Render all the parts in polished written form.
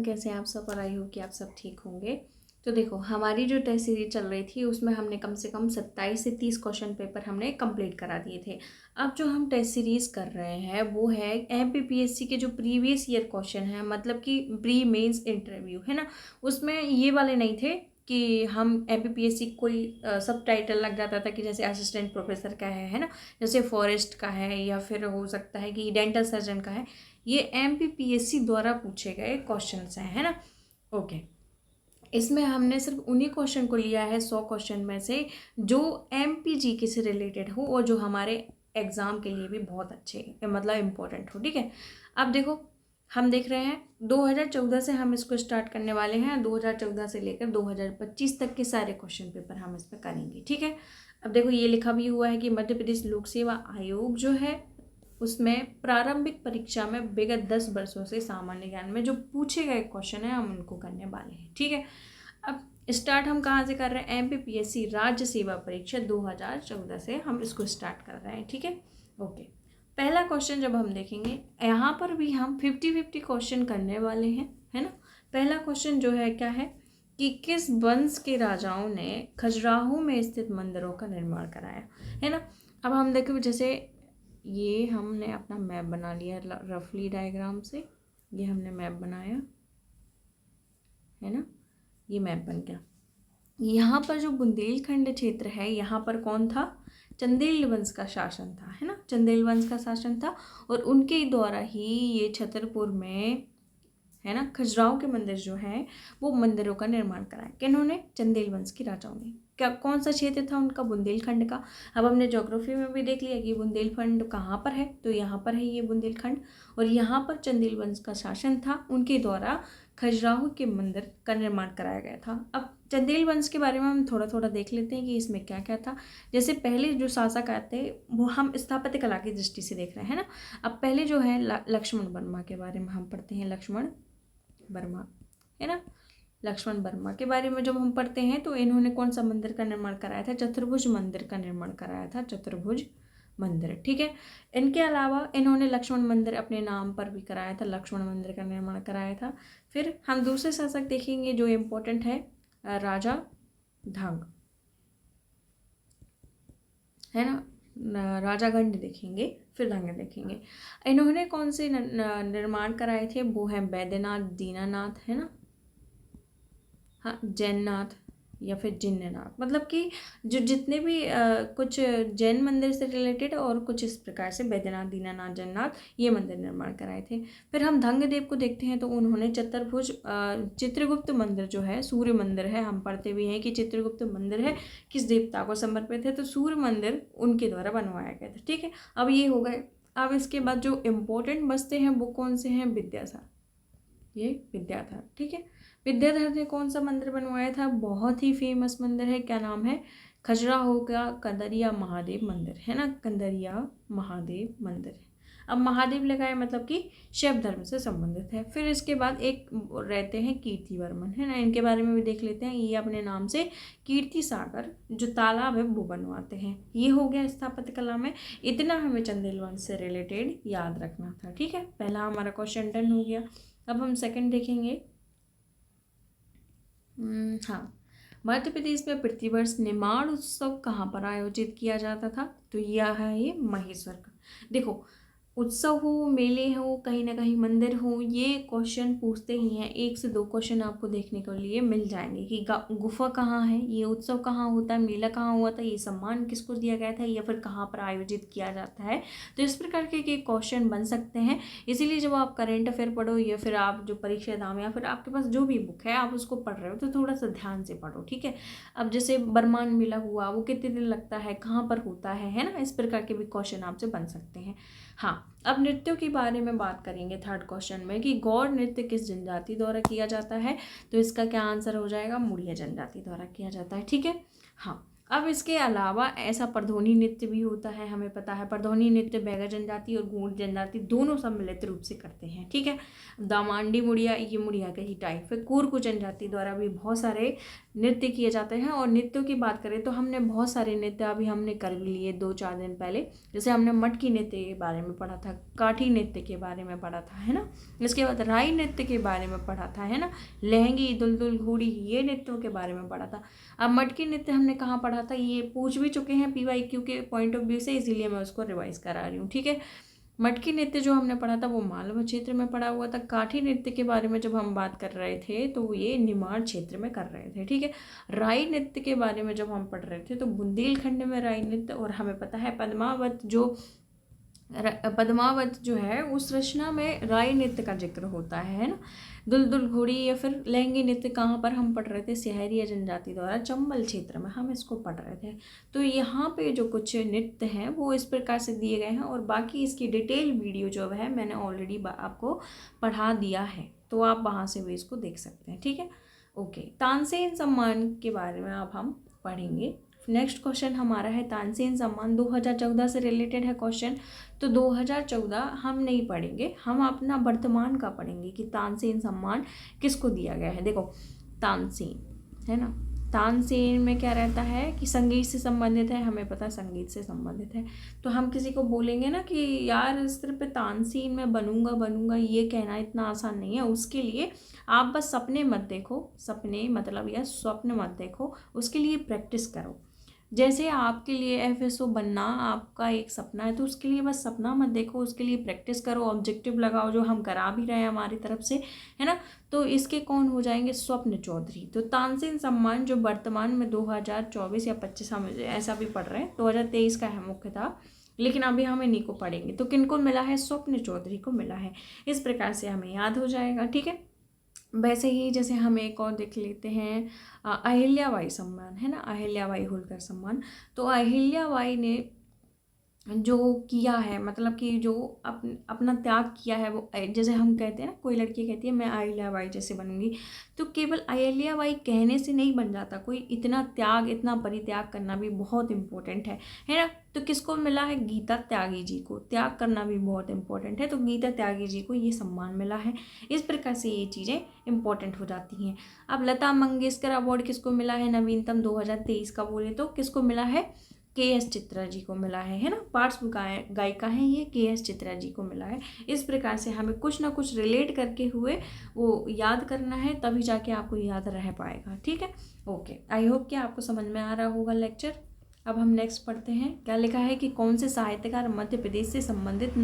कैसे हैं आप सब और आई हो कि आप सब ठीक होंगे। तो देखो हमारी जो टेस्ट सीरीज चल रही थी उसमें हमने कम से कम 27 से 30 क्वेश्चन पेपर हमने कंप्लीट करा दिए थे। अब जो हम टेस्ट सीरीज कर रहे हैं वो है एमपीपीएससी के जो प्रीवियस ईयर क्वेश्चन है, मतलब कि प्री मेंस इंटरव्यू है ना, उसमें ये वाले नहीं थे कि हम एमपीपीएससी कोई सब टाइटल लग जाता था कि जैसे असिस्टेंट प्रोफेसर का है ना, जैसे फॉरेस्ट का है या फिर हो सकता है कि डेंटल सर्जन का है। ये एमपीपीएससी द्वारा पूछे गए क्वेश्चंस हैं, है ना। ओके, इसमें हमने सिर्फ उन्हीं क्वेश्चन को लिया है 100 क्वेश्चन में से जो एमपीजीके से रिलेटेड हो और जो हमारे एग्ज़ाम के लिए भी बहुत अच्छे मतलब इम्पोर्टेंट हो। ठीक है, अब देखो हम देख रहे हैं 2014 से हम इसको स्टार्ट करने वाले हैं। 2014 से लेकर 2025 तक के सारे क्वेश्चन पेपर हम इसमें करेंगे। ठीक है, अब देखो ये लिखा भी हुआ है कि मध्य प्रदेश लोक सेवा आयोग जो है उसमें प्रारंभिक परीक्षा में विगत 10 वर्षों से सामान्य ज्ञान में जो पूछे गए क्वेश्चन हैं हम उनको करने वाले हैं। ठीक है, अब स्टार्ट हम कहाँ से कर रहे हैं? एमपीपीएससी राज्य सेवा परीक्षा 2014 से हम इसको स्टार्ट कर रहे हैं। ठीक है, ओके। पहला क्वेश्चन जब हम देखेंगे यहाँ पर भी हम 50-50 क्वेश्चन करने वाले हैं, है ना। पहला क्वेश्चन जो है क्या है कि किस वंश के राजाओं ने खजुराहो में स्थित मंदिरों का निर्माण कराया, है ना। अब हम देखो जैसे ये हमने अपना मैप बना लिया रफली डायग्राम से, ये हमने मैप बनाया है ना, ये मैप बन गया। यहाँ पर जो बुंदेलखंड क्षेत्र है यहाँ पर कौन था? चंदेल वंश का शासन था, है ना, चंदेल वंश का शासन था और उनके द्वारा ही ये छतरपुर में, है ना, खजुराहो के मंदिर जो है वो मंदिरों का निर्माण कराया। किन्होंने? चंदेल वंश के राजाओं ने। क्या कौन सा क्षेत्र था उनका? बुंदेलखंड का। अब हमने ज्योग्राफी में भी देख लिया कि बुंदेलखंड कहाँ पर है, तो यहाँ पर है ये बुंदेलखंड और यहाँ पर चंदेल वंश का शासन था, उनके द्वारा खजुराहो के मंदिर का निर्माण कराया गया था। अब चंदेल वंश के बारे में हम थोड़ा थोड़ा देख लेते हैं कि इसमें क्या क्या था। जैसे पहले जो शासक आते वो हम स्थापत्य कला की दृष्टि से देख रहे हैं, है ना। अब पहले जो है लक्ष्मण वर्मा के बारे में हम पढ़ते हैं, लक्ष्मण वर्मा, है ना। लक्ष्मण वर्मा के बारे में जब हम पढ़ते हैं तो इन्होंने कौन सा मंदिर का निर्माण कराया था? चतुर्भुज मंदिर का निर्माण कराया था, चतुर्भुज मंदिर। ठीक है, इनके अलावा इन्होंने लक्ष्मण मंदिर अपने नाम पर भी कराया था, लक्ष्मण मंदिर का निर्माण कराया था। फिर हम दूसरे शासक देखेंगे जो इम्पोर्टेंट है, राजा धांग, है ना, राजा गंड देखेंगे, फिर धांग देखेंगे। इन्होंने कौन से निर्माण कराए थे? वो हैं बैद्यनाथ, दीनानाथ, है ना, हाँ, जैननाथ या फिर जिन्ननाथ, मतलब कि जो जितने भी कुछ जैन मंदिर से रिलेटेड और कुछ इस प्रकार से बैद्यनाथ, दीनानाथ, जन्नाथ ये मंदिर निर्माण कराए थे। फिर हम धंगदेव को देखते हैं तो उन्होंने चतुर्भुज चित्रगुप्त मंदिर जो है, सूर्य मंदिर है, हम पढ़ते भी हैं कि चित्रगुप्त मंदिर है किस देवता को समर्पित है, तो सूर्य मंदिर उनके द्वारा बनवाया गया था। ठीक है, अब ये हो गए। अब इसके बाद जो इम्पोर्टेंट बसते हैं वो कौन से हैं? विद्याधर, ये विद्याधर। ठीक है, विद्याधर ने कौन सा मंदिर बनवाया था? बहुत ही फेमस मंदिर है, क्या नाम है? खजुराहो का कंदरिया महादेव मंदिर, है ना, कंदरिया महादेव मंदिर। अब महादेव लगाए मतलब कि शैव धर्म से संबंधित है। फिर इसके बाद एक रहते हैं कीर्तिवर्मन, है ना, इनके बारे में भी देख लेते हैं। ये अपने नाम से कीर्ति सागर जो तालाब है वो बनवाते हैं। ये हो गया स्थापत्य कला में। इतना हमें चंदेल वंश से रिलेटेड याद रखना था। ठीक है, पहला हमारा क्वेश्चन डन हो गया। अब हम सेकंड देखेंगे। हाँ, मध्य प्रदेश में प्रतिवर्ष निमाड़ उत्सव कहाँ पर आयोजित किया जाता था? तो यह है ये महेश्वर का। देखो उत्सव हो, मेले हो, कहीं ना कहीं मंदिर हो, ये क्वेश्चन पूछते ही हैं। 1 से 2 क्वेश्चन आपको देखने को लिए मिल जाएंगे कि गुफा कहाँ है, ये उत्सव कहाँ होता है, मेला कहाँ हुआ था, ये सम्मान किसको दिया गया था या फिर कहाँ पर आयोजित किया जाता है। तो इस प्रकार के क्वेश्चन बन सकते हैं। इसीलिए जब आप करेंट अफेयर पढ़ो या फिर आप जो परीक्षा धाम या फिर आपके पास जो भी बुक है आप उसको पढ़ रहे हो तो थोड़ा सा ध्यान से पढ़ो। ठीक है, अब जैसे बरमान मेला हुआ वो कितने दिन लगता है, कहाँ पर होता है ना, इस प्रकार के भी क्वेश्चन आपसे बन सकते हैं। हाँ, अब नृत्यों के बारे में बात करेंगे थर्ड क्वेश्चन में कि गौड़ नृत्य किस जनजाति द्वारा किया जाता है? तो इसका क्या आंसर हो जाएगा? मुड़िया जनजाति द्वारा किया जाता है। ठीक है, हाँ। अब इसके अलावा ऐसा परधोनी नृत्य भी होता है, हमें पता है परधोनी नृत्य बैगा जनजाति और गौंड जनजाति दोनों सम्मिलित रूप से करते हैं, ठीक है। दामांडी मुड़िया, ये मुड़िया का ही टाइप है। कूर्कु जनजाति द्वारा भी बहुत सारे नृत्य किए जाते हैं। और नृत्यों की बात करें तो हमने बहुत सारे नृत्य अभी हमने कर भी लिए 2-4 दिन पहले। जैसे हमने मटकी नृत्य के बारे में पढ़ा था, काठी नृत्य के बारे में पढ़ा था, है ना। इसके बाद राई नृत्य के बारे में पढ़ा था, है ना। लहंगी, दुलदुल, घोड़ी, ये नृत्यों के बारे में पढ़ा था। अब मटकी नृत्य हमने कहाँ पढ़ा था, ये पूछ भी चुके हैं PYQ के पॉइंट ऑफ व्यू से, इसीलिए मैं उसको रिवाइज करा रही हूँ, ठीक है। मटकी नृत्य जो हमने पढ़ा था वो मालवा क्षेत्र में पढ़ा हुआ था। काठी नृत्य के बारे में जब हम बात कर रहे थे तो ये निमाड़ क्षेत्र में कर रहे थे, ठीक है। राई नृत्य के बारे में जब हम पढ़ रहे थे तो बुंदेलखंड में राई नृत्य, और हमें पता है पद्मावत जो है उस रचना में राई नृत्य का जिक्र होता है ना। दुलदुल घोड़ी या फिर लहंगी नृत्य कहाँ पर हम पढ़ रहे थे, शहरी जनजाति द्वारा चंबल क्षेत्र में हम इसको पढ़ रहे थे। तो यहाँ पे जो कुछ नृत्य हैं वो इस प्रकार से दिए गए हैं, और बाकी इसकी डिटेल वीडियो जो है मैंने ऑलरेडी आपको पढ़ा दिया है, तो आप वहाँ से भी इसको देख सकते हैं, ठीक है। ओके, तानसेन सम्मान के बारे में अब हम पढ़ेंगे। नेक्स्ट क्वेश्चन हमारा है तानसेन सम्मान 2014 से रिलेटेड है क्वेश्चन। तो 2014 हम नहीं पढ़ेंगे, हम अपना वर्तमान का पढ़ेंगे कि तानसेन सम्मान किसको दिया गया है। देखो तानसेन है ना, तानसेन में क्या रहता है कि संगीत से संबंधित है, हमें पता है संगीत से संबंधित है। तो हम किसी को बोलेंगे ना कि यार सिर्फ तानसेन में बनूंगा, ये कहना इतना आसान नहीं है। उसके लिए आप बस सपने मत देखो, सपने मतलब या स्वप्न मत देखो, उसके लिए प्रैक्टिस करो। जैसे आपके लिए FSO बनना आपका एक सपना है, तो उसके लिए बस सपना मत देखो, उसके लिए प्रैक्टिस करो, ऑब्जेक्टिव लगाओ, जो हम करा भी रहे हैं हमारी तरफ से, है ना। तो इसके कौन हो जाएंगे, स्वप्न चौधरी। तो तानसेन सम्मान जो वर्तमान में 2024 या 25 हम ऐसा भी पढ़ रहे हैं, 2023 का है मुख्यतः, लेकिन अभी हम इन्हीं को पढ़ेंगे। तो किनको मिला है, स्वप्न चौधरी को मिला है। इस प्रकार से हमें याद हो जाएगा, ठीक है। वैसे ही जैसे हम एक और देख लेते हैं अहिल्याबाई सम्मान, है ना, अहिल्याबाई होलकर सम्मान। तो अहिल्याबाई ने जो किया है, मतलब कि जो अपना त्याग किया है, वो जैसे हम कहते हैं ना, कोई लड़की कहती है मैं अहिल्याबाई जैसे बनूंगी, तो केवल अहिल्याबाई कहने से नहीं बन जाता कोई। इतना त्याग, इतना परित्याग करना भी बहुत इम्पोर्टेंट है ना। तो किसको मिला है, गीता त्यागी जी को। त्याग करना भी बहुत इंपॉर्टेंट है, तो गीता त्यागी जी को ये सम्मान मिला है। इस प्रकार से ये चीज़ें इंपॉर्टेंट हो जाती हैं। अब लता मंगेशकर अवार्ड किसको मिला है, नवीनतम 2023 का बोले तो किसको मिला है, KS चित्रा जी को मिला है ना। पार्श्व गायिका है ये, KS चित्रा जी को मिला है। इस प्रकार से हमें कुछ ना कुछ रिलेट करके हुए वो याद करना है, तभी जाके आपको याद रह पाएगा, ठीक है। ओके, आई होप कि आपको समझ में आ रहा होगा लेक्चर। अब हम नेक्स्ट पढ़ते हैं। क्या लिखा है कि कौन से साहित्यकार मध्य प्रदेश से संबंधित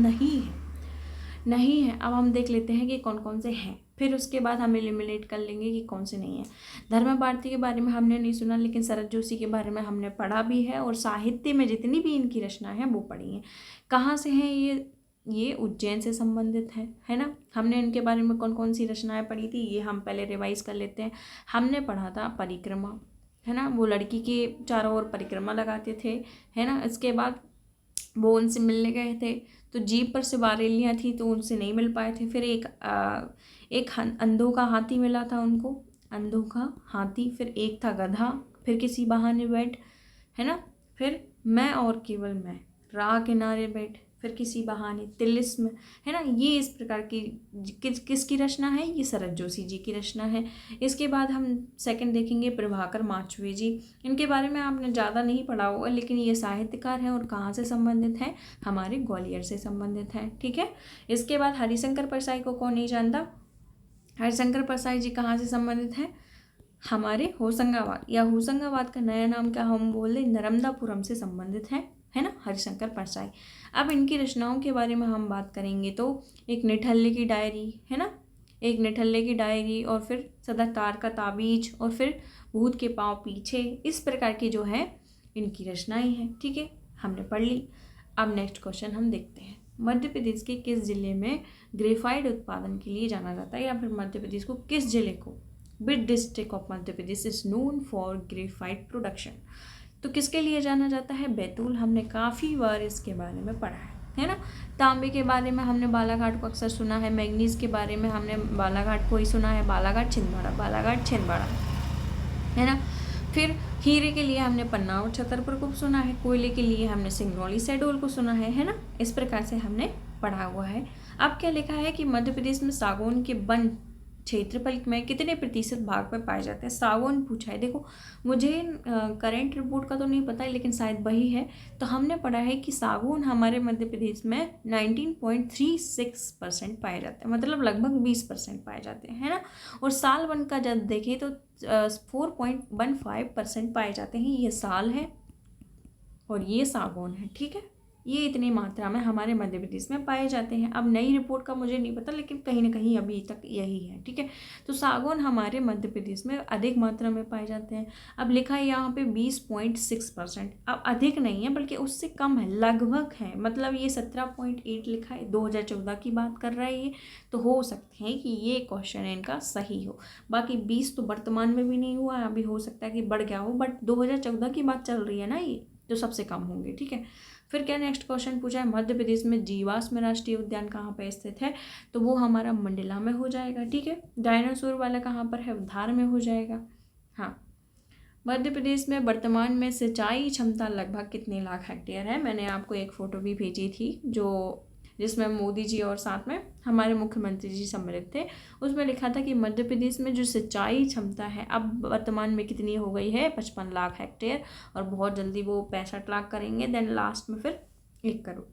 नहीं है। अब हम देख लेते हैं कि कौन कौन से हैं, फिर उसके बाद हम एलिमिनेट कर लेंगे कि कौन से नहीं हैं। धर्म भारती के बारे में हमने नहीं सुना, लेकिन शरद जोशी के बारे में हमने पढ़ा भी है, और साहित्य में जितनी भी इनकी रचना है वो पढ़ी है। कहाँ से हैं ये उज्जैन से संबंधित है ना। हमने इनके बारे में कौन कौन सी रचनाएं पढ़ी थी, ये हम पहले रिवाइज कर लेते हैं। हमने पढ़ा था परिक्रमा, है ना, वो लड़की के चारों ओर परिक्रमा लगाते थे, है ना। इसके बाद वो उनसे मिलने गए थे, तो जीप पर सवारियाँ थी तो उनसे नहीं मिल पाए थे। फिर एक अंधों का हाथी मिला था उनको, अंधों का हाथी, फिर एक था गधा, फिर किसी बहाने बैठ, है ना। फिर मैं और केवल मैं, राह किनारे बैठ, फिर किसी बहाने, तिलिस्म, है ना। ये इस प्रकार की किसकी रचना है, ये शरद जोशी जी की रचना है। इसके बाद हम सेकंड देखेंगे प्रभाकर माचवे जी। इनके बारे में आपने ज़्यादा नहीं पढ़ा होगा, लेकिन ये साहित्यकार हैं और कहाँ से संबंधित हैं, हमारे ग्वालियर से संबंधित हैं, ठीक है। इसके बाद हरिशंकर परसाई को कौन नहीं जानता, हरिशंकर परसाई जी कहाँ से संबंधित हैं, हमारे होशंगाबाद, या होशंगाबाद का नया नाम क्या हम बोले, नर्मदापुरम से संबंधित है ना, हरिशंकर परसाई। अब इनकी रचनाओं के बारे में हम बात करेंगे तो एक निठल्ले की डायरी, है ना, एक निठल्ले की डायरी, और फिर सदातार का ताबीज, और फिर भूत के पांव पीछे। इस प्रकार की जो है इनकी रचनाएं हैं, ठीक है, हमने पढ़ ली। अब नेक्स्ट क्वेश्चन हम देखते हैं। मध्य प्रदेश के किस जिले में ग्रेफाइट उत्पादन के लिए जाना जाता है, या फिर मध्य प्रदेश को किस जिले को, which district of Madhya Pradesh is known for graphite production. तो किसके लिए जाना जाता है, बैतूल। हमने काफ़ी बार इसके बारे में पढ़ा है ना। तांबे के बारे में हमने बालाघाट को अक्सर सुना है, मैंगनीज के बारे में हमने बालाघाट को ही सुना है, बालाघाट छिंदवाड़ा है ना। फिर हीरे के लिए हमने पन्ना और छतरपुर को सुना है, कोयले के लिए हमने सिंगरौली शहडोल को सुना है ना। इस प्रकार से हमने पढ़ा हुआ है। अब क्या लिखा है कि मध्य प्रदेश में सागौन के वन क्षेत्रफल में कितने प्रतिशत भाग में पाए जाते हैं। सागौन पूछा है। देखो मुझे करंट रिपोर्ट का तो नहीं पता है, लेकिन शायद वही है। तो हमने पढ़ा है कि सागौन हमारे मध्य प्रदेश में 19.36% पाए जाते हैं, मतलब लगभग 20% पाए जाते हैं, है ना। और साल वन का जब देखें तो 4.15% पाए जाते हैं। ये साल है और ये सागौन है, ठीक है। ये इतनी मात्रा में हमारे मध्य प्रदेश में पाए जाते हैं। अब नई रिपोर्ट का मुझे नहीं पता, लेकिन कहीं ना कहीं अभी तक यही है, ठीक है। तो सागौन हमारे मध्य प्रदेश में अधिक मात्रा में पाए जाते हैं। अब लिखा है यहाँ पे 20.6%। अब अधिक नहीं है बल्कि उससे कम है, लगभग है, मतलब ये 17.8 लिखा है। 2014 की बात कर रहा है ये, तो हो सकते हैं कि ये क्वेश्चन इनका सही हो। बाकी 20 तो वर्तमान में भी नहीं हुआ है, अभी हो सकता है कि बढ़ गया हो, बट 2014 की बात चल रही है ना, ये जो सबसे कम होंगे, ठीक है। फिर क्या नेक्स्ट क्वेश्चन पूछा है, मध्य प्रदेश में जीवाश्म राष्ट्रीय उद्यान कहाँ पर स्थित है। तो वो हमारा मंडला में हो जाएगा, ठीक है। डायनासोर वाला कहाँ पर है, धार में हो जाएगा। हाँ, मध्य प्रदेश में वर्तमान में सिंचाई क्षमता लगभग कितने लाख हेक्टेयर है। मैंने आपको एक फ़ोटो भी भेजी थी जिसमें मोदी जी और साथ में हमारे मुख्यमंत्री जी सम्मिलित थे। उसमें लिखा था कि मध्य प्रदेश में जो सिंचाई क्षमता है अब वर्तमान में कितनी हो गई है, 55 लाख हेक्टेयर। और बहुत जल्दी वो 65 लाख करेंगे, देन लास्ट में फिर 1 करोड़।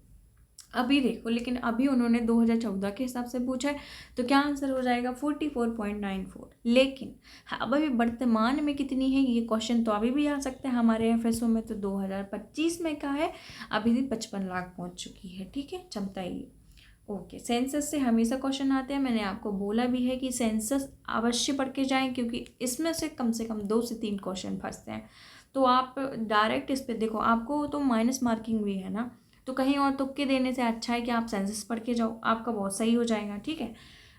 अभी देखो, लेकिन अभी उन्होंने 2014 के हिसाब से पूछा है, तो क्या आंसर हो जाएगा 44.94। लेकिन अब अभी वर्तमान में कितनी है ये क्वेश्चन तो अभी भी आ सकता है हमारे एफएसओ में। तो 2025 में क्या है, अभी भी 55 लाख पहुंच चुकी है, ठीक है, क्षमता ये। ओके, सेंसस से हमेशा क्वेश्चन आते हैं। मैंने आपको बोला भी है कि सेंसस अवश्य पढ़ के जाएं, क्योंकि इसमें से कम 2 से 3 क्वेश्चन फंसते हैं। तो आप डायरेक्ट इस पर देखो, आपको तो माइनस मार्किंग भी है ना, तो कहीं और तुक्के देने से अच्छा है कि आप सेंसस पढ़ के जाओ, आपका बहुत सही हो जाएगा, ठीक है।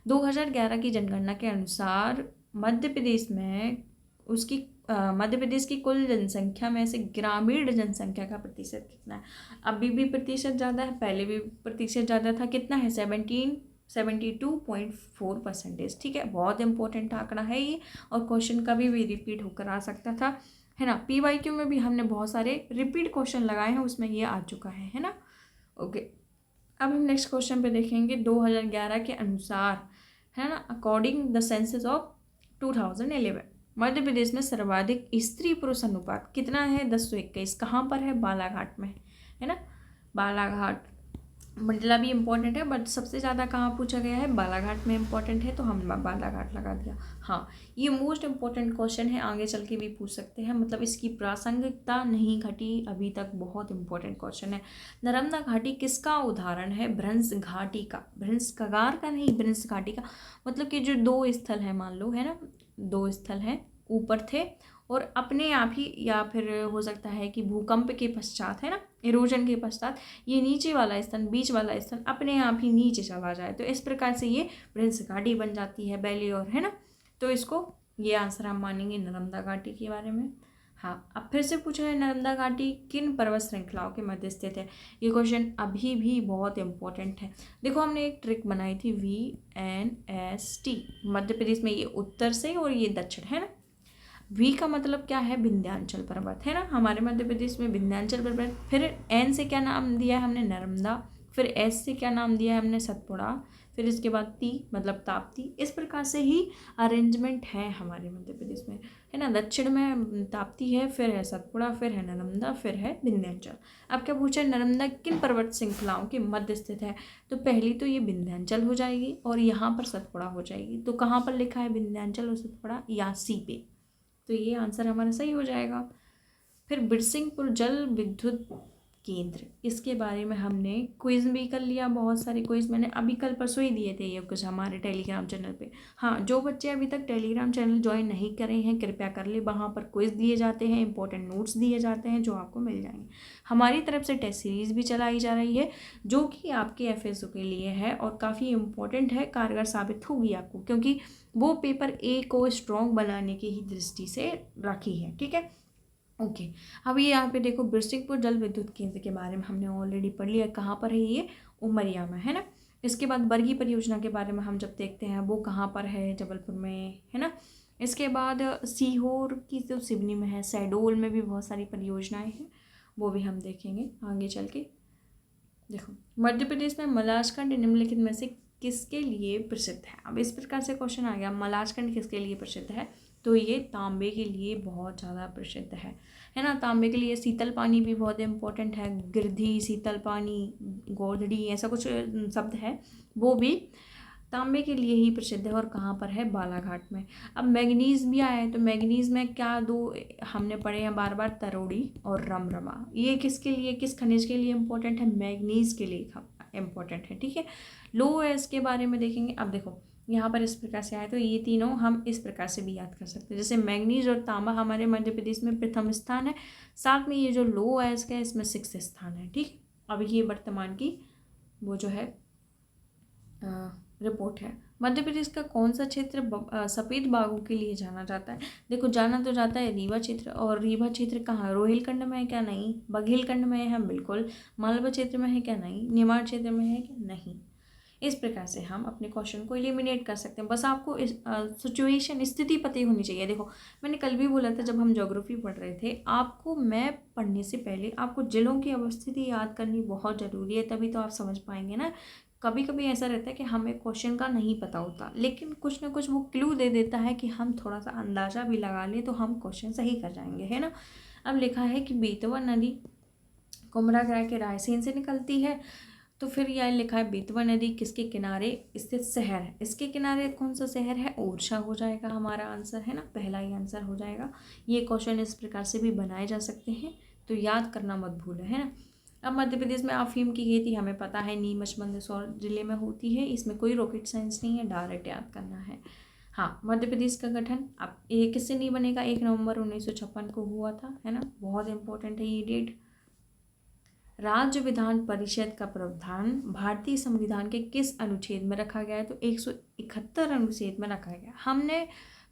2011 की जनगणना के अनुसार मध्य प्रदेश में मध्य प्रदेश की कुल जनसंख्या में से ग्रामीण जनसंख्या का प्रतिशत कितना है। अभी भी प्रतिशत ज़्यादा है, पहले भी प्रतिशत ज़्यादा था। कितना है, 72.4%, ठीक है। बहुत इंपॉर्टेंट आंकड़ा है ये, और क्वेश्चन कभी भी रिपीट होकर आ सकता था, है ना। PYQ में भी हमने बहुत सारे रिपीट क्वेश्चन लगाए हैं, उसमें ये आ चुका है ना। ओके, अब हम नेक्स्ट क्वेश्चन पे देखेंगे। 2011 के अनुसार, है ना, according the census of 2011 Madhya Pradesh में सर्वाधिक स्त्री पुरुष अनुपात कितना है, 10:21। कहाँ पर है, बालाघाट में, है ना। बालाघाट मंडला भी इम्पोर्टेंट है, बट सबसे ज़्यादा कहाँ पूछा गया है, बालाघाट में इम्पोर्टेंट है, तो हम बालाघाट लगा दिया। हाँ, ये मोस्ट इम्पोर्टेंट क्वेश्चन है, आगे चल के भी पूछ सकते हैं, मतलब इसकी प्रासंगिकता नहीं घटी अभी तक, बहुत इंपॉर्टेंट क्वेश्चन है। नर्मदा घाटी किसका उदाहरण है, भ्रंश घाटी का, भ्रंश कगार का नहीं, भ्रंश घाटी का। मतलब कि जो 2 स्थल हैं, मान लो, है ना, 2 स्थल हैं, ऊपर थे और अपने आप ही, या फिर हो सकता है कि भूकंप के पश्चात, है ना, इरोजन के पश्चात ये नीचे वाला स्थान, बीच वाला स्थान अपने आप ही नीचे चला जाए, तो इस प्रकार से ये भ्रंश घाटी बन जाती है, बैली और, है ना। तो इसको ये आंसर हम मानेंगे नर्मदा घाटी के बारे में। हाँ, अब फिर से पूछा है, नर्मदा घाटी किन पर्वत श्रृंखलाओं के मध्य स्थित है। ये क्वेश्चन अभी भी बहुत इंपॉर्टेंट है। देखो हमने एक ट्रिक बनाई थी, VNST, मध्य प्रदेश में ये उत्तर से और ये दक्षिण, है ना। V का मतलब क्या है, विंध्याचल पर्वत, है ना, हमारे मध्य प्रदेश में विंध्याचल पर्वत। फिर N से क्या नाम दिया है हमने, नर्मदा। फिर S से क्या नाम दिया है हमने, सतपुड़ा। फिर इसके बाद T मतलब ताप्ती। इस प्रकार से ही अरेंजमेंट है हमारे मध्य प्रदेश में, है ना। दक्षिण में ताप्ती है, फिर है सतपुड़ा, फिर है नर्मदा, फिर है विंध्याचल। अब क्या पूछा है, नर्मदा किन पर्वत श्रृंखलाओं के मध्य स्थित है। तो पहली तो ये विंध्याचल हो जाएगी, और यहाँ पर सतपुड़ा हो जाएगी। तो कहाँ पर लिखा है विंध्याचल और सतपुड़ा, या C पे, तो ये आंसर हमारा सही हो जाएगा। फिर बिरसिंहपुर जल विद्युत केंद्र, इसके बारे में हमने क्विज़ भी कर लिया, बहुत सारे क्विज़ मैंने अभी कल परसों ही दिए थे ये कुछ हमारे टेलीग्राम चैनल पे। हाँ, जो बच्चे अभी तक टेलीग्राम चैनल ज्वाइन नहीं करे हैं कृपया कर ले, वहाँ पर क्विज़ दिए जाते हैं, इंपॉर्टेंट नोट्स दिए जाते हैं, जो आपको मिल जाएंगे। हमारी तरफ से टेस्ट सीरीज़ भी चलाई जा रही है, जो कि आपके FSO के लिए है और काफ़ी इंपॉर्टेंट है, कारगर साबित होगी आपको, क्योंकि वो पेपर A को स्ट्रॉन्ग बनाने की ही दृष्टि से रखी है, ठीक है। ओके, अब ये यहाँ पे देखो, बिरसिंहपुर जल विद्युत केंद्र के बारे में हमने ऑलरेडी पढ़ लिया, कहाँ पर है ये, उमरिया में, है ना। इसके बाद बरगी परियोजना के बारे में हम जब देखते हैं वो कहाँ पर है, जबलपुर में, है ना। इसके बाद सीहोर की जो सिवनी में है, शहडोल में भी बहुत सारी परियोजनाएं हैं, वो भी हम देखेंगे आगे चल के। देखो, मध्य प्रदेश में मलाजखंड निम्नलिखित में से किसके लिए प्रसिद्ध है। अब इस प्रकार से क्वेश्चन आ गया, मलाजखंड किसके लिए प्रसिद्ध है, तो ये तांबे के लिए बहुत ज़्यादा प्रसिद्ध है ना। तांबे के लिए शीतल पानी भी बहुत इंपॉर्टेंट है, गिरधी, शीतल पानी, गोधड़ी, ऐसा कुछ शब्द है, वो भी तांबे के लिए ही प्रसिद्ध है। और कहाँ पर है, बालाघाट में। अब मैग्नीज भी आया है, तो मैग्नीज में क्या दो हमने पढ़े हैं बार बार, तरोड़ी और रमरमा। ये किसके लिए, किस खनिज के लिए इंपॉर्टेंट है, मैग्नीज के लिए इंपॉर्टेंट है, ठीक है। लो एस के बारे में देखेंगे। अब देखो यहाँ पर इस प्रकार से आए, तो ये तीनों हम इस प्रकार से भी याद कर सकते हैं, जैसे मैग्नीज और तांबा हमारे मध्य प्रदेश में प्रथम स्थान है, साथ में ये जो लो एस का है इसमें 6th स्थान है, ठीक। अब ये वर्तमान की वो जो है रिपोर्ट है। मध्य प्रदेश का कौन सा क्षेत्र सफ़ेद बागों के लिए जाना जाता है। देखो, जाना तो जाता है रीवा क्षेत्र, और रीवा क्षेत्र कहाँ, रोहिलखंड में है क्या, नहीं। बघेलखंड में है, बिल्कुल। मालवा क्षेत्र में है क्या, नहीं। निमाड़ क्षेत्र में है क्या, नहीं। इस प्रकार से हम अपने क्वेश्चन को एलिमिनेट कर सकते हैं। बस आपको इस सिचुएशन, स्थिति पता ही होनी चाहिए। देखो, मैंने कल भी बोला था जब हम ज्योग्राफी पढ़ रहे थे, आपको मैप पढ़ने से पहले आपको जिलों की अवस्थिति याद करनी बहुत ज़रूरी है, तभी तो आप समझ पाएंगे ना। कभी कभी ऐसा रहता है कि हमें क्वेश्चन का नहीं पता होता, लेकिन कुछ ना कुछ वो क्लू दे देता है कि हम थोड़ा सा अंदाज़ा भी लगा लें तो हम क्वेश्चन सही कर जाएंगे, है ना। अब लिखा है कि बेतवा नदी कुमराग्रह के रायसेन से निकलती है, तो फिर यह लिखा है बेतवा नदी किसके किनारे स्थित शहर है। इसके किनारे कौन सा शहर है, ओरछा हो जाएगा हमारा आंसर, है ना, पहला ही आंसर हो जाएगा। ये क्वेश्चन इस प्रकार से भी बनाए जा सकते हैं, तो याद करना मत भूलें, है ना। अब मध्य प्रदेश में अफीम की खेती हमें पता है नीमच मंदसौर जिले में होती है, इसमें कोई रॉकेट साइंस नहीं है, डायरेक्ट याद करना है। हाँ, मध्य प्रदेश का गठन अब ये किससे नहीं बनेगा, 1 नवंबर 1956 को हुआ था, है ना, बहुत इंपॉर्टेंट है ये डेट। राज्य विधान परिषद का प्रावधान भारतीय संविधान के किस अनुच्छेद में रखा गया है, तो 171 अनुच्छेद में रखा गया। हमने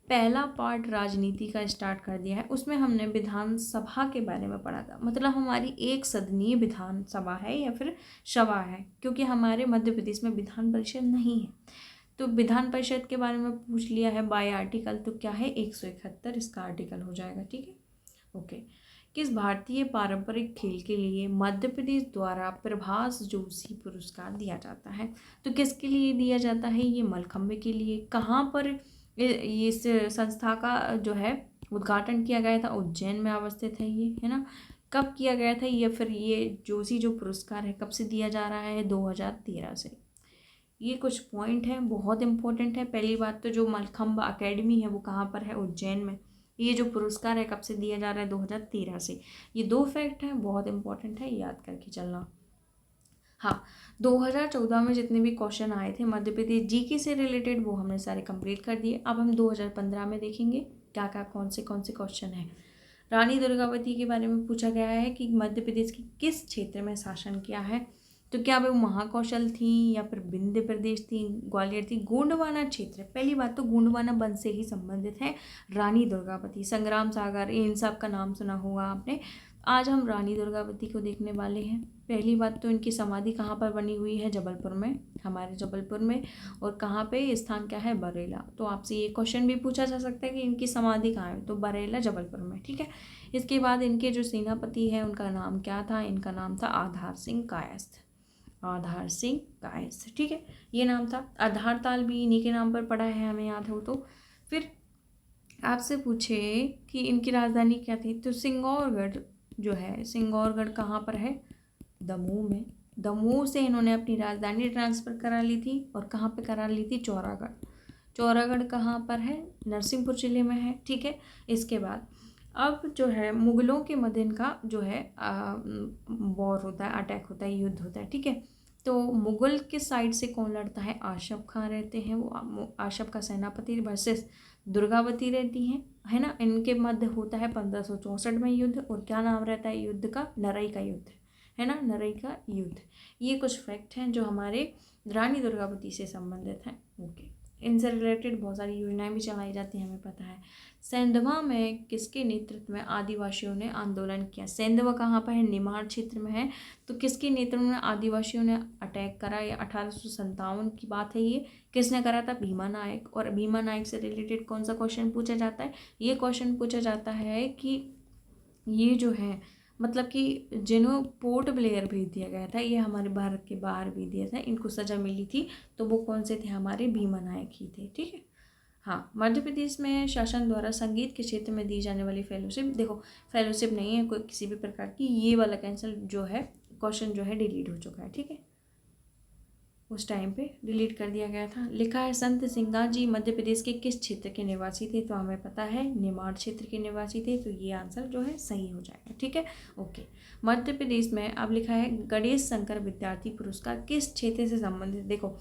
पहला पार्ट राजनीति का स्टार्ट कर दिया है, उसमें हमने विधानसभा के बारे में पढ़ा था, मतलब हमारी एक सदनीय विधानसभा है या फिर सभा है, क्योंकि हमारे मध्य प्रदेश में विधान परिषद नहीं है। तो विधान परिषद के बारे में पूछ लिया है बाय आर्टिकल, तो क्या है 171 इसका आर्टिकल हो जाएगा, ठीक है। ओके, किस भारतीय पारंपरिक खेल के लिए मध्य प्रदेश द्वारा प्रभास जोशी पुरस्कार दिया जाता है, तो किसके लिए दिया जाता है, ये मलखम्बे के लिए। कहाँ पर इस संस्था का जो है उद्घाटन किया गया था, उज्जैन में अवस्थित है ये, है ना। कब किया गया था ये, फिर ये जोशी जो पुरस्कार है कब से दिया जा रहा है, 2013 से। ये कुछ पॉइंट हैं बहुत इंपॉर्टेंट है। पहली बात तो जो मलखम्ब अकेडमी है वो कहाँ पर है, उज्जैन में। ये जो पुरस्कार है कब से दिया जा रहा है, 2013 से। ये 2 फैक्ट हैं, बहुत इंपॉर्टेंट है, याद करके चलना। हाँ, 2014 में जितने भी क्वेश्चन आए थे मध्य प्रदेश जीके से रिलेटेड, वो हमने सारे कंप्लीट कर दिए। अब हम 2015 में देखेंगे क्या क्या कौन से क्वेश्चन हैं। रानी दुर्गावती के बारे में पूछा गया है कि मध्य प्रदेश के किस क्षेत्र में शासन किया है, तो क्या वो महाकौशल थी या फिर विंध्य प्रदेश थी, ग्वालियर थी, गोंडवाना क्षेत्र। पहली बात तो गोंडवाना वन से ही संबंधित है रानी दुर्गावती। संग्राम सागर, इन सब का नाम सुना होगा आपने। आज हम रानी दुर्गावती को देखने वाले हैं। पहली बात तो इनकी समाधि कहाँ पर बनी हुई है, जबलपुर में, हमारे जबलपुर में। और कहाँ पे स्थान क्या है, बरेला। तो आपसे ये क्वेश्चन भी पूछा जा सकता है कि इनकी समाधि कहाँ है, तो बरेला जबलपुर में, ठीक है। इसके बाद इनके जो सेनापति हैं उनका नाम क्या था, इनका नाम था आधार सिंह कायस्थ, आधार सिंह कायस्थ, ठीक है, ये नाम था। आधार ताल भी इन्हीं के नाम पर पड़ा है, हमें याद हो तो। फिर आपसे पूछे कि इनकी राजधानी क्या थी, तो सिंगौरगढ़ जो है, सिंगौरगढ़ कहाँ पर है, दमोह में। दमोह से इन्होंने अपनी राजधानी ट्रांसफ़र करा ली थी, और कहाँ पे करा ली थी, चौरागढ़। चौरागढ़ कहाँ पर है, नरसिंहपुर जिले में है, ठीक है। इसके बाद अब जो है मुगलों के मध्य इनका जो है वॉर होता है, अटैक होता है, युद्ध होता है, ठीक है। तो मुगल के साइड से कौन लड़ता है, आशफ खां रहते हैं, वो आशफ का सेनापति वर्सेस दुर्गावती रहती हैं, है ना। इनके मध्य होता है 1564 में युद्ध, और क्या नाम रहता है युद्ध का, नरई का युद्ध, है ना, नरई का युद्ध। ये कुछ फैक्ट हैं जो हमारे रानी दुर्गावती से संबंधित हैं। ओके, इनसे रिलेटेड बहुत सारी योजनाएं भी चलाई जाती हैं, हमें पता है। सेंधवा में किसके नेतृत्व में आदिवासियों ने आंदोलन किया? सेंधवा कहाँ पर है? निमाड़ क्षेत्र में है। तो किसके नेतृत्व में आदिवासियों ने अटैक करा? या 1857 की बात है ये। किसने करा था? भीमा नायक। और भीमा नायक से रिलेटेड कौन सा क्वेश्चन पूछा जाता है? ये क्वेश्चन पूछा जाता है कि ये जो है मतलब कि जिन्हों पोर्ट ब्लेयर भेज दिया गया था, ये हमारे भारत के बाहर भेज दिया था, इनको सज़ा मिली थी, तो वो कौन से थे? हमारे भीमा नायक ही थे। ठीक है। हाँ, मध्य प्रदेश में शासन द्वारा संगीत के क्षेत्र में दी जाने वाली फेलोशिप, देखो फेलोशिप नहीं है कोई किसी भी प्रकार की, ये वाला कैंसिल जो है क्वेश्चन जो है डिलीट हो चुका है। ठीक है, उस टाइम पे डिलीट कर दिया गया था। लिखा है संत सिंगार जी मध्य प्रदेश के किस क्षेत्र के निवासी थे? तो हमें पता है निमाड़ क्षेत्र के निवासी थे, तो ये आंसर जो है सही हो जाएगा। ठीक है, ओके। मध्य प्रदेश में अब लिखा है गणेश शंकर विद्यार्थी पुरस्कार किस क्षेत्र से संबंधित? देखो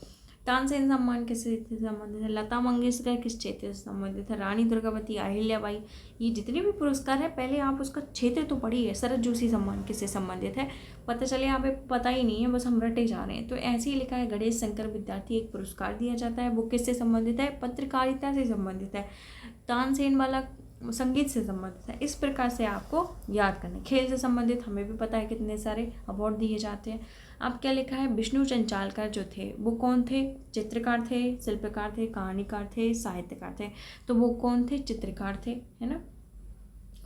तानसेन सम्मान किस क्षेत्र से संबंधित है? लता मंगेशकर किस क्षेत्र से संबंधित है? रानी दुर्गावती, अहिल्याबाई, ये जितने भी पुरस्कार है पहले आप उसका क्षेत्र तो पढ़िए। शरद जोशी सम्मान किससे संबंधित है? पता चले यहाँ पे पता ही नहीं है, बस हम रटे जा रहे हैं। तो ऐसे ही लिखा है गणेश शंकर विद्यार्थी एक पुरस्कार दिया जाता है, वो किससे संबंधित है? पत्रकारिता से संबंधित है। तानसेन वाला संगीत से संबंधित है। इस प्रकार से आपको याद करना है। खेल से संबंधित हमें भी पता है कितने सारे अवार्ड दिए जाते हैं। अब क्या लिखा है? विष्णु चंचालकर जो थे वो कौन थे? चित्रकार थे, शिल्पकार थे, कहानीकार थे, साहित्यकार थे। तो वो कौन थे? चित्रकार थे, है ना।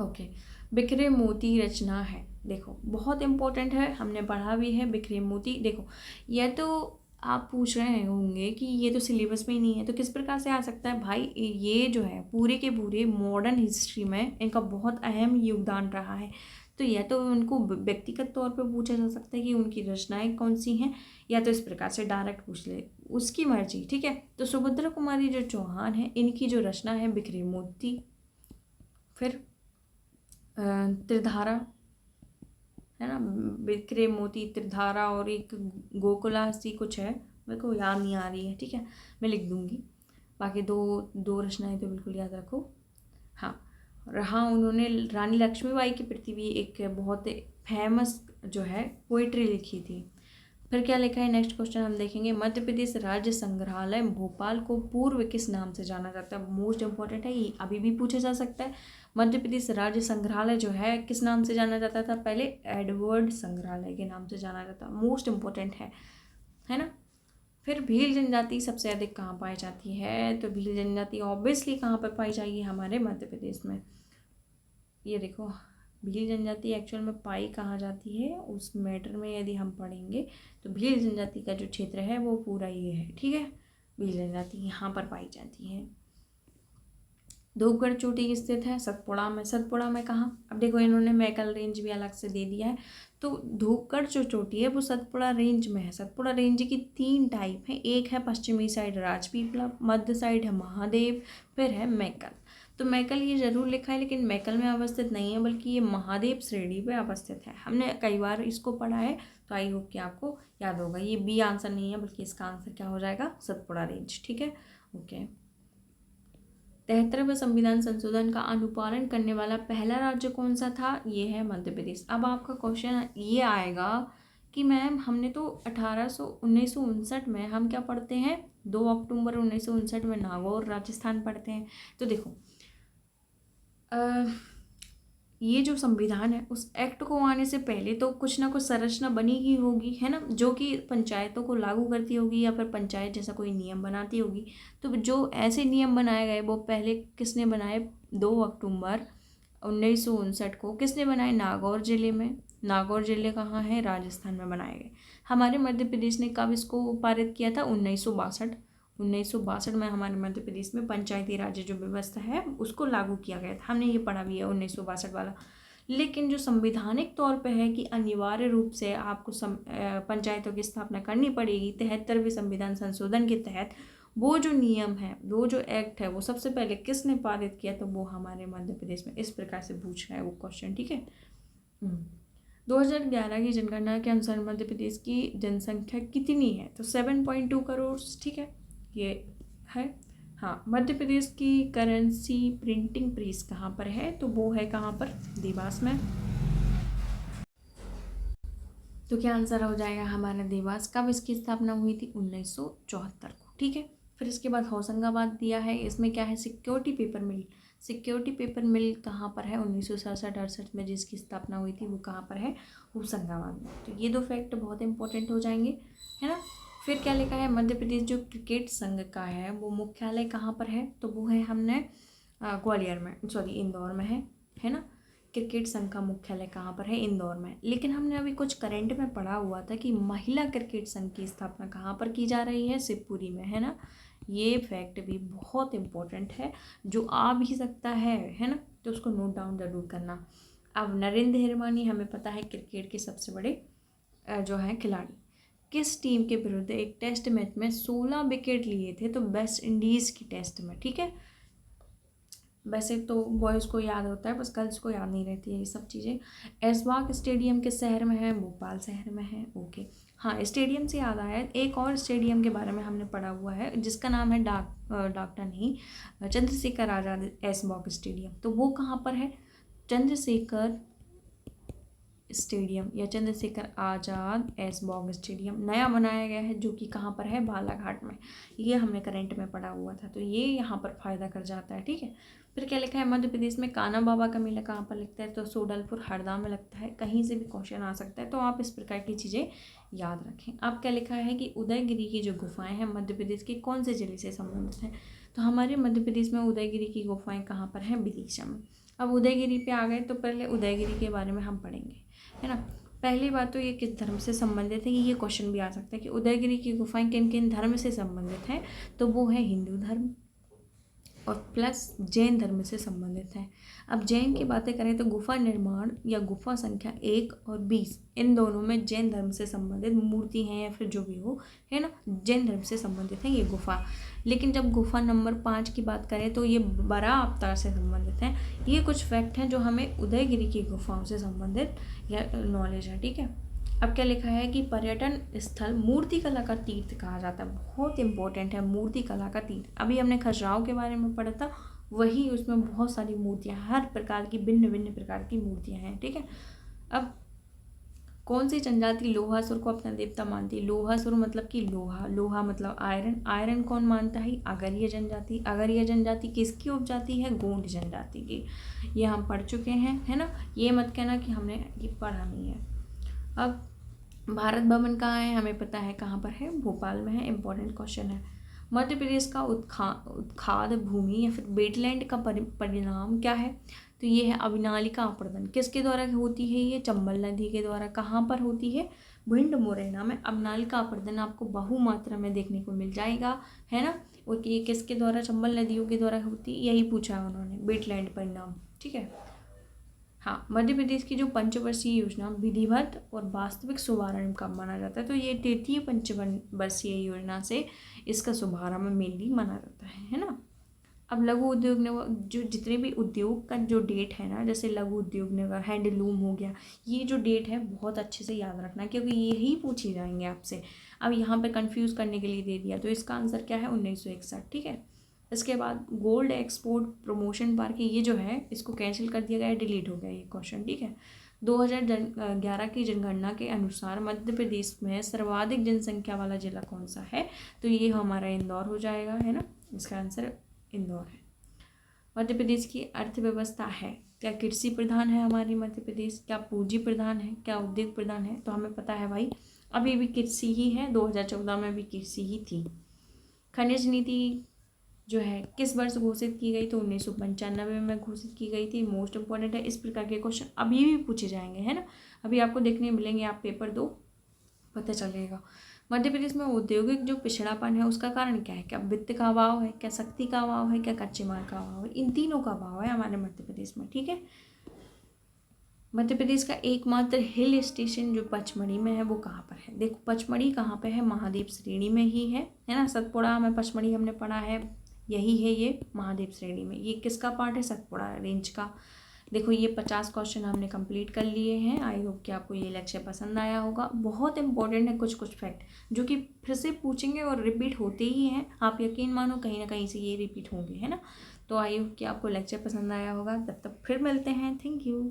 ओके। बिखरे मोती रचना है, देखो बहुत इंपॉर्टेंट है, हमने पढ़ा भी है। बिखरे मोती, देखो यह तो आप पूछ रहे होंगे कि ये तो सिलेबस में ही नहीं है, तो किस प्रकार से आ सकता है भाई? ये जो है पूरे के पूरे मॉडर्न हिस्ट्री में इनका बहुत अहम योगदान रहा है। तो या तो उनको व्यक्तिगत तौर पे पूछा जा सकता है कि उनकी रचनाएं कौन सी हैं, या तो इस प्रकार से डायरेक्ट पूछ ले, उसकी मर्जी। ठीक है, तो सुभद्रा कुमारी जो चौहान है, इनकी जो रचना है बिखरे मोती, फिर त्रिधारा, है ना, बिखरे मोती, त्रिधारा, और एक गोकुला सी कुछ है, मेरे को याद नहीं आ रही है। ठीक है, मैं लिख दूंगी। बाकी दो रचनाएं तो बिल्कुल याद रखो। हाँ, रहा उन्होंने रानी लक्ष्मीबाई के प्रति भी एक बहुत फेमस जो है पोइट्री लिखी थी। फिर क्या लिखा है? नेक्स्ट क्वेश्चन हम देखेंगे। मध्य प्रदेश राज्य संग्रहालय भोपाल को पूर्व किस नाम से जाना जाता है? मोस्ट इंपॉर्टेंट है, ये अभी भी पूछा जा सकता है। मध्य प्रदेश राज्य संग्रहालय जो है किस नाम से जाना जाता था? पहले एडवर्ड संग्रहालय के नाम से जाना जाता। मोस्ट इंपॉर्टेंट है ना। फिर भील जनजाति सबसे अधिक कहाँ पाई जाती है? तो भील जनजाति ऑब्वियसली कहाँ पर पाई जाएगी? हमारे मध्य प्रदेश में। ये देखो, भील जनजाति एक्चुअल में पाई कहाँ जाती है, उस मैटर में यदि हम पढ़ेंगे तो भील जनजाति का जो क्षेत्र है वो पूरा ये है। ठीक है, भील जनजाति यहाँ पर पाई जाती है। धूपगढ़ चोटी स्थित है? सतपुड़ा में। सतपुड़ा में कहाँ? अब देखो इन्होंने मैकल रेंज भी अलग से दे दिया है, तो धूपगढ़ जो चोटी है वो सतपुड़ा रेंज में है। सतपुड़ा रेंज की 3 टाइप है, एक है पश्चिमी साइड राजपीपला, मध्य साइड है महादेव, फिर है मैकल। तो मैकल ये जरूर लिखा है, लेकिन मैकल में अवस्थित नहीं है, बल्कि ये महादेव श्रेणी पे अवस्थित है। हमने कई बार इसको पढ़ा है, तो आई होप कि आपको याद होगा। ये बी आंसर नहीं है, बल्कि इसका आंसर क्या हो जाएगा? सतपुड़ा रेंज। ठीक है, ओके। 73वें संविधान संशोधन का अनुपालन करने वाला पहला राज्य कौन सा था? ये है मध्य प्रदेश। अब आपका क्वेश्चन ये आएगा कि मैम हमने तो 1959 में हम क्या पढ़ते हैं? 2 अक्टूबर 1959 में नागौर राजस्थान पढ़ते हैं। तो देखो ये जो संविधान है उस एक्ट को आने से पहले तो कुछ ना कुछ संरचना बनी ही होगी, है ना, जो कि पंचायतों को लागू करती होगी या फिर पंचायत जैसा कोई नियम बनाती होगी। तो जो ऐसे नियम बनाए गए वो पहले किसने बनाए? 2 अक्टूबर 1959 को किसने बनाए? नागौर जिले में। नागौर जिले कहाँ है? राजस्थान में बनाए गए। हमारे मध्य प्रदेश ने कब इसको पारित किया था? 1962 में हमारे मध्य प्रदेश में पंचायती राज जो व्यवस्था है उसको लागू किया गया था। हमने ये पढ़ा भी है 1962 वाला। लेकिन जो संवैधानिक तौर पे है कि अनिवार्य रूप से आपको पंचायतों की स्थापना करनी पड़ेगी, 73वें संविधान संशोधन के तहत वो जो नियम है, वो जो एक्ट है, वो सबसे पहले किसने पारित किया? तो वो हमारे मध्य प्रदेश में। इस प्रकार से पूछ रहा है वो क्वेश्चन। ठीक है, 2011 की जनगणना के अनुसार मध्य प्रदेश की जनसंख्या कितनी है? तो 7.2 करोड़। ठीक है, ये है। हाँ, मध्य प्रदेश की करेंसी प्रिंटिंग प्रेस कहाँ पर है? तो वो है कहाँ पर? देवास में। तो क्या आंसर हो जाएगा हमारा? देवास। कब इसकी स्थापना हुई थी? 1974 को। ठीक है, फिर इसके बाद होशंगाबाद दिया है, इसमें क्या है, सिक्योरिटी पेपर मिल। सिक्योरिटी पेपर मिल कहाँ पर है, 1967-68 में जिसकी स्थापना हुई थी वो कहाँ पर है, होशंगाबाद में। तो ये 2 फैक्ट बहुत इंपॉर्टेंट हो जाएंगे, है ना। फिर क्या लिखा है, मध्य प्रदेश जो क्रिकेट संघ का है वो मुख्यालय कहाँ पर है, तो वो है हमने ग्वालियर में, सॉरी इंदौर में है ना। क्रिकेट संघ का मुख्यालय कहाँ पर है, इंदौर में। लेकिन हमने अभी कुछ करंट में पढ़ा हुआ था कि महिला क्रिकेट संघ की स्थापना कहाँ पर की जा रही है, शिवपुरी में, है ना। ये फैक्ट भी बहुत इम्पोर्टेंट है, जो आ भी सकता है ना, तो उसको नोट डाउन जरूर करना। अब नरेंद्र हिरमानी हमें पता है क्रिकेट के सबसे बड़े जो हैं खिलाड़ी, किस टीम के विरुद्ध एक टेस्ट मैच में 16 विकेट लिए थे, तो वेस्ट इंडीज़ की टेस्ट में, ठीक है। वैसे तो बॉयज़ को याद होता है, बस गर्ल्स को याद नहीं रहती है ये सब चीज़ें। ऐशबाग स्टेडियम किस शहर में है, भोपाल शहर में है, ओके। हाँ, स्टेडियम से याद आया, एक और स्टेडियम के बारे में हमने पढ़ा हुआ है जिसका नाम है डॉक्टर नहीं, चंद्रशेखर आज़ाद ऐशबाग स्टेडियम। तो वो कहाँ पर है, चंद्रशेखर स्टेडियम या चंद्रशेखर आज़ाद ऐशबाग स्टेडियम नया बनाया गया है, जो कि कहाँ पर है, बालाघाट में। ये हमने करंट में पढ़ा हुआ था, तो ये यहाँ पर फ़ायदा कर जाता है, ठीक है। फिर क्या लिखा है, मध्य प्रदेश में कान्हा बाबा का मेला कहाँ पर लगता है, तो सोडलपुर हरदा में लगता है। कहीं से भी क्वेश्चन आ सकता है, तो आप इस प्रकार की चीज़ें याद रखें। अब क्या लिखा है कि उदयगिरी की जो गुफाएँ हैं मध्य प्रदेश के कौन से जिले से संबंधित हैं, तो हमारे मध्य प्रदेश में उदयगिरी की गुफाएँ कहाँ पर हैं, विदिशा में। अब उदयगिरी पे आ गए तो पहले उदयगिरी के बारे में हम पढ़ेंगे, है ना। पहली बात तो ये किस धर्म से संबंधित है, ये क्वेश्चन भी आ सकता है कि उदयगिरी की गुफाएं किन किन धर्म से संबंधित हैं, तो वो है हिंदू धर्म और प्लस जैन धर्म से संबंधित है। अब जैन की बातें करें तो गुफा निर्माण या गुफा संख्या 1 और 20 इन दोनों में जैन धर्म से संबंधित मूर्ति हैं या फिर जो भी हो, है ना, जैन धर्म से संबंधित है ये गुफा। लेकिन जब गुफा नंबर 5 की बात करें तो ये बड़ा अवतार से संबंधित है। ये कुछ फैक्ट हैं जो हमें उदयगिरी की गुफाओं से संबंधित या नॉलेज है, ठीक है। अब क्या लिखा है कि पर्यटन स्थल मूर्ति कला का तीर्थ कहा जाता है, बहुत इंपॉर्टेंट है मूर्ति कला का तीर्थ। अभी हमने खजुराहो के बारे में पढ़ा था, वही उसमें बहुत सारी मूर्तियाँ, हर प्रकार की भिन्न भिन्न प्रकार की मूर्तियाँ हैं, ठीक है। अब कौन सी जनजाति लोहासुर को अपना देवता मानती है, लोहासुर मतलब कि लोहा, लोहा मतलब आयरन, आयरन कौन मानता है, आगरीय जनजाति। आगरीय जनजाति किसकी उपजाति है, गोंड जनजाति की। ये हम पढ़ चुके हैं, है ना। ये मत कहना कि हमने ये पढ़ा नहीं है। अब भारत भवन कहाँ है, हमें पता है कहाँ पर है, भोपाल में है, इंपॉर्टेंट क्वेश्चन है। मध्य प्रदेश का उत्खाद भूमि या फिर वेटलैंड का परिणाम क्या है, तो ये है अविनालिका अपर्दन। किसके द्वारा होती है, ये चंबल नदी के द्वारा। कहाँ पर होती है, भिंड मुरैना में अविनालिका अपर्दन आपको बहुमात्रा में देखने को मिल जाएगा, है ना। और ये किसके द्वारा, चंबल नदियों के द्वारा होती है, यही पूछा है उन्होंने, वेटलैंड परिणाम, ठीक है। हाँ, मध्य प्रदेश की जो पंचवर्षीय योजना विधिवत और वास्तविक शुभारंभ कब माना जाता है, तो ये 3य पंचवर्षीय योजना से इसका शुभारंभ मेनली माना जाता है ना। अब लघु उद्योग नगर जो जितने भी उद्योग का जो डेट है ना, जैसे लघु उद्योग नगर, हैंडलूम हो गया, ये जो डेट है बहुत अच्छे से याद रखना क्योंकि यही पूछी जाएंगे आपसे। अब यहाँ पे कंफ्यूज करने के लिए दे दिया, तो इसका आंसर क्या है, 1961, ठीक है। इसके बाद गोल्ड एक्सपोर्ट प्रमोशन पार्क, ये जो है इसको कैंसिल कर दिया गया है, डिलीट हो गया ये क्वेश्चन, ठीक है। 2011 की जनगणना के अनुसार मध्य प्रदेश में सर्वाधिक जनसंख्या वाला जिला कौन सा है, तो ये हमारा इंदौर हो जाएगा, है ना। इसका आंसर इंदौर है। मध्य प्रदेश की अर्थव्यवस्था है, क्या कृषि प्रधान है हमारी मध्य प्रदेश, क्या पूंजी प्रधान है, क्या उद्योग प्रधान है, तो हमें पता है भाई अभी भी कृषि ही है, 2014 में भी कृषि ही थी। खनिज नीति जो है किस वर्ष घोषित की गई, तो 1995 में घोषित की गई थी। मोस्ट इंपॉर्टेंट है, इस प्रकार के क्वेश्चन अभी भी पूछे जाएंगे, है ना। अभी आपको देखने मिलेंगे, आप पेपर दो पता चलेगा। मध्य प्रदेश में औद्योगिक जो पिछड़ापन है उसका कारण क्या है, क्या वित्त का अभाव है, क्या शक्ति का अभाव है, क्या कच्चे माल का अभाव है, इन तीनों का अभाव है हमारे मध्य प्रदेश में, ठीक है। मध्य प्रदेश का एकमात्र हिल स्टेशन जो पचमढ़ी में है वो कहाँ पर है, देखो पचमढ़ी कहाँ पे है, महादेव श्रेणी में ही है ना। सतपुड़ा में पचमढ़ी हमने पढ़ा है, यही है ये महादेव श्रेणी में। ये किसका पार्ट है, सतपुड़ा रेंज का। देखो ये 50 क्वेश्चन हमने कंप्लीट कर लिए हैं। आई होप कि आपको ये लेक्चर पसंद आया होगा। बहुत इंपॉर्टेंट है कुछ फैक्ट जो कि फिर से पूछेंगे और रिपीट होते ही हैं, आप यकीन मानो कहीं ना कहीं से ये रिपीट होंगे, है ना। तो आई होप कि आपको लेक्चर पसंद आया होगा। तब तक फिर मिलते हैं, थैंक यू।